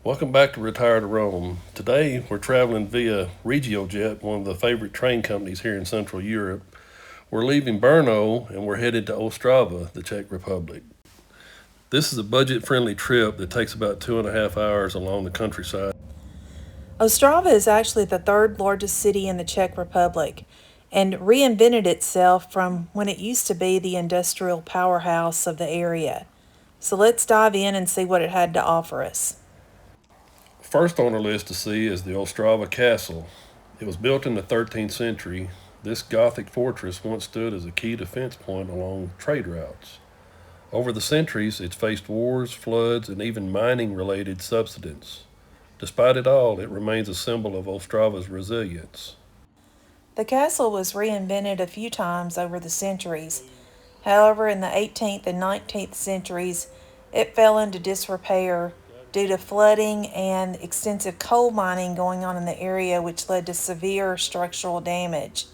Welcome back to Retire to Rome. Today we're traveling via RegioJet, one of the favorite train companies here in Central Europe. We're leaving Brno and we're headed to Ostrava, the Czech Republic. This is a budget-friendly trip that takes about 2.5 hours along the countryside. Ostrava is actually the third largest city in the Czech Republic and reinvented itself from when it used to be the industrial powerhouse of the area. So let's dive in and see what it had to offer us. First on our list to see is the Ostrava Castle. It was built in the 13th century. This Gothic fortress once stood as a key defense point along trade routes. Over the centuries, it's faced wars, floods, and even mining-related subsidence. Despite it all, it remains a symbol of Ostrava's resilience. The castle was reinvented a few times over the centuries. However, in the 18th and 19th centuries, it fell into disrepair due to flooding and extensive coal mining going on in the area, which led to severe structural damage.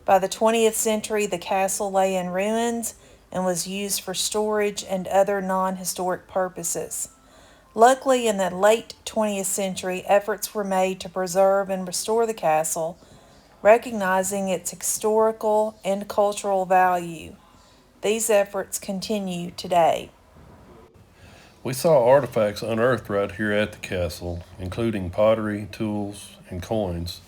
By the 20th century, the castle lay in ruins and was used for storage and other non historic purposes. Luckily, in the late 20th century, efforts were made to preserve and restore the castle, recognizing its historical and cultural value. These efforts continue today. We saw artifacts unearthed right here at the castle, including pottery, tools, and coins.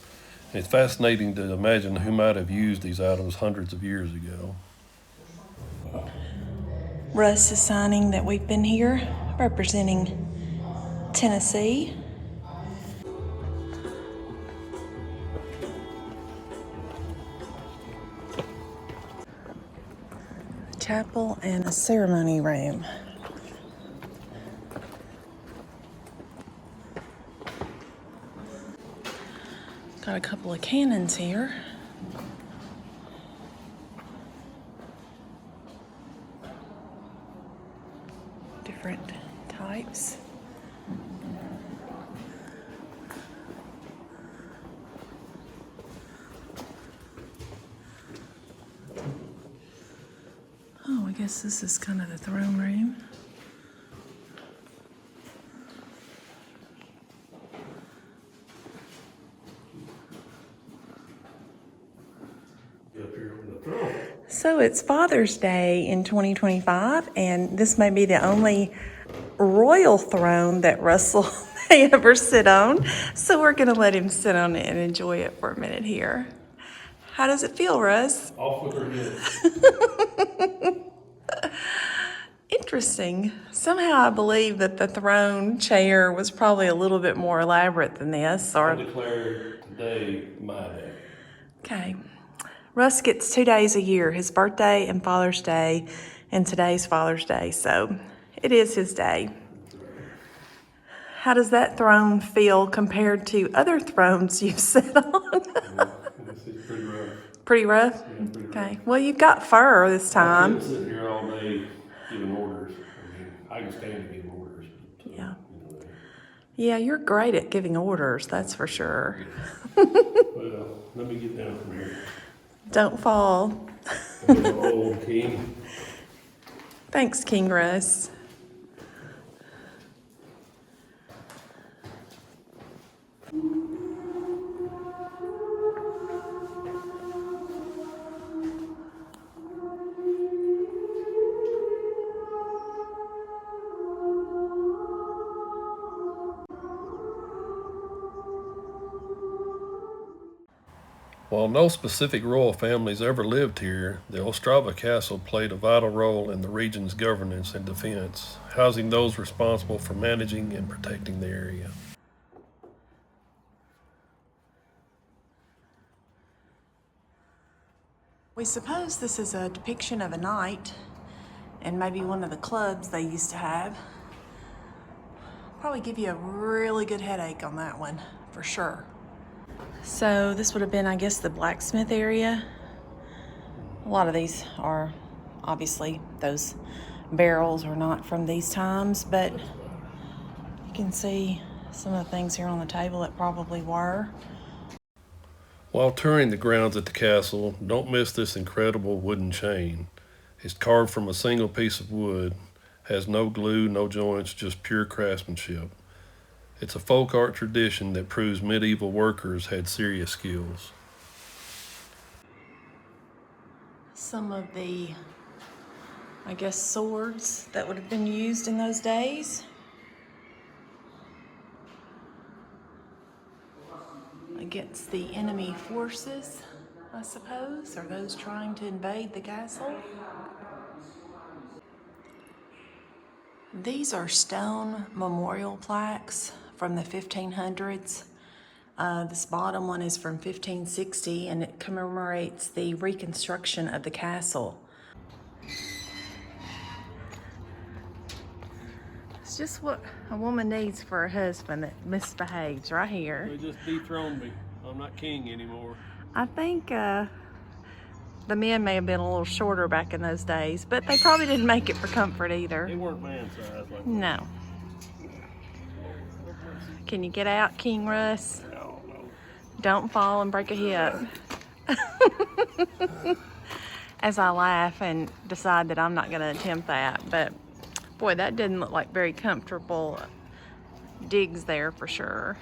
It's fascinating to imagine who might have used these items hundreds of years ago. Russ is signing that we've been here, representing Tennessee. Chapel and a ceremony room. Got a couple of cannons here. Different types. Oh, I guess this is kind of the throne room. So it's Father's Day in 2025, and this may be the only royal throne that Russell may ever sit on. So we're going to let him sit on it and enjoy it for a minute here. How does it feel, Russ? Off with her head. Interesting. Somehow I believe that the throne chair was probably a little bit more elaborate than this. I declare today my day. Okay. Russ gets 2 days a year, his birthday and Father's Day, and today's Father's Day, so it is his day. How does that throne feel compared to other thrones you've sat on? It's pretty rough. Pretty rough? Yeah, pretty Okay. rough. Well, you've got fur this I time. could sit here all day giving orders. I can stand to give orders. But, Yeah. you know, Yeah, you're great at giving orders, that's for sure. well, let me get down from here. Don't fall. I'm an old king. Thanks, King Russ. While no specific royal families ever lived here, the Ostrava Castle played a vital role in the region's governance and defense, housing those responsible for managing and protecting the area. We suppose this is a depiction of a knight and maybe one of the clubs they used to have. Probably give you a really good headache on that one, for sure. So this would have been, I guess, the blacksmith area. A lot of these are, obviously, those barrels are not from these times, but you can see some of the things here on the table that probably were. While touring the grounds at the castle, don't miss this incredible wooden chain. It's carved from a single piece of wood, has no glue, no joints, just pure craftsmanship. It's a folk art tradition that proves medieval workers had serious skills. Some of the, I guess, swords that would have been used in those days. Against the enemy forces, I suppose, or those trying to invade the castle. These are stone memorial plaques from the 1500s. This bottom one is from 1560 and it commemorates the reconstruction of the castle. It's just what a woman needs for a husband that misbehaves right here. They just dethroned me. I'm not king anymore. I think the men may have been a little shorter back in those days, but they probably didn't make it for comfort either. They weren't man-sized like that. No. Can you get out, King Russ? No. Don't fall and break a hip. As I laugh and decide that I'm not going to attempt that, but boy, that didn't look like very comfortable digs there for sure.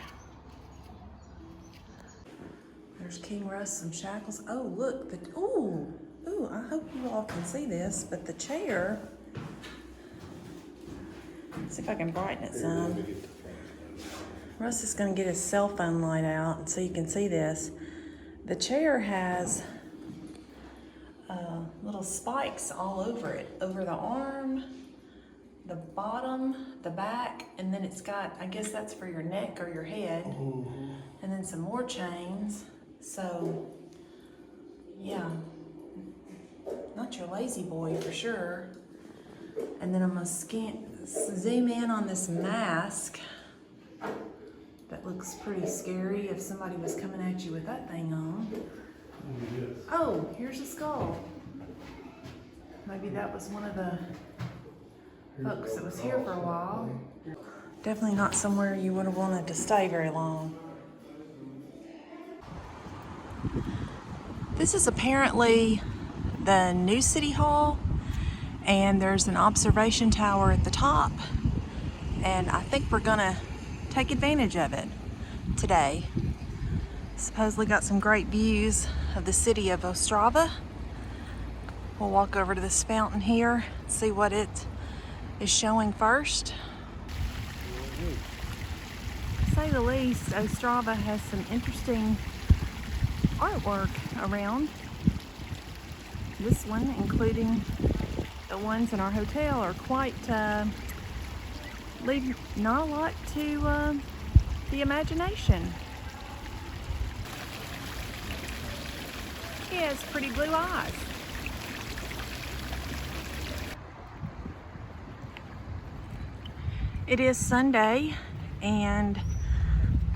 There's King Russ, some shackles. Oh, look, ooh, I hope you all can see this, but the chair, let's see if I can brighten it some. Russ is gonna get his cell phone light out so you can see this. The chair has little spikes all over it, over the arm, the bottom, the back, and then it's got, I guess that's for your neck or your head, and then some more chains. So, yeah, not your lazy boy for sure. And then I'm gonna zoom in on this mask. That looks pretty scary if somebody was coming at you with that thing on. Oh, here's a skull. Maybe that was one of the folks that was here for a while. Definitely not somewhere you would have wanted to stay very long. This is apparently the new city hall, and there's an observation tower at the top, and I think we're gonna take advantage of it today. Supposedly got some great views of the city of Ostrava. We'll walk over to this fountain here, see what it is showing first. To say the least, Ostrava has some interesting artwork around. This one, including the ones in our hotel, are quite, leave not a lot to the imagination. He has pretty blue eyes. It is Sunday and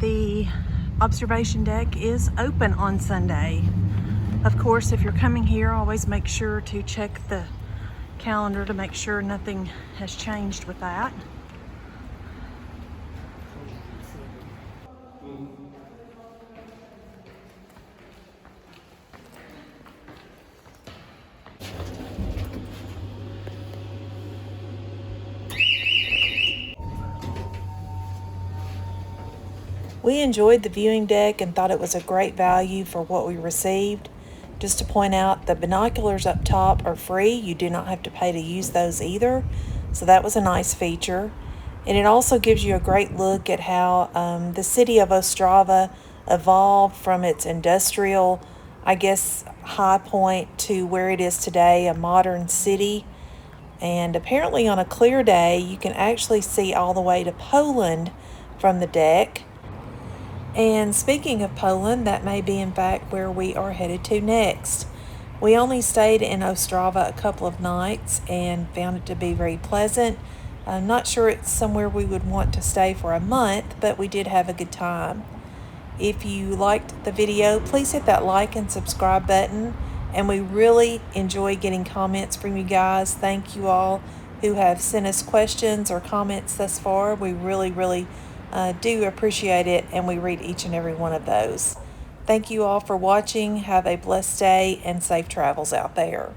the observation deck is open on Sunday. Of course, if you're coming here, always make sure to check the calendar to make sure nothing has changed with that. We enjoyed the viewing deck and thought it was a great value for what we received. Just to point out, the binoculars up top are free. You do not have to pay to use those either. So that was a nice feature. And it also gives you a great look at how the city of Ostrava evolved from its industrial, I guess, high point to where it is today, a modern city. And apparently on a clear day, you can actually see all the way to Poland from the deck. And speaking of Poland, that may be in fact where we are headed to next. We only stayed in Ostrava a couple of nights and found it to be very pleasant. I'm not sure it's somewhere we would want to stay for a month, but we did have a good time. If you liked the video, please hit that like and subscribe button. And we really enjoy getting comments from you guys. Thank you all who have sent us questions or comments thus far. We really do appreciate it, and we read each and every one of those. Thank you all for watching. Have a blessed day and safe travels out there.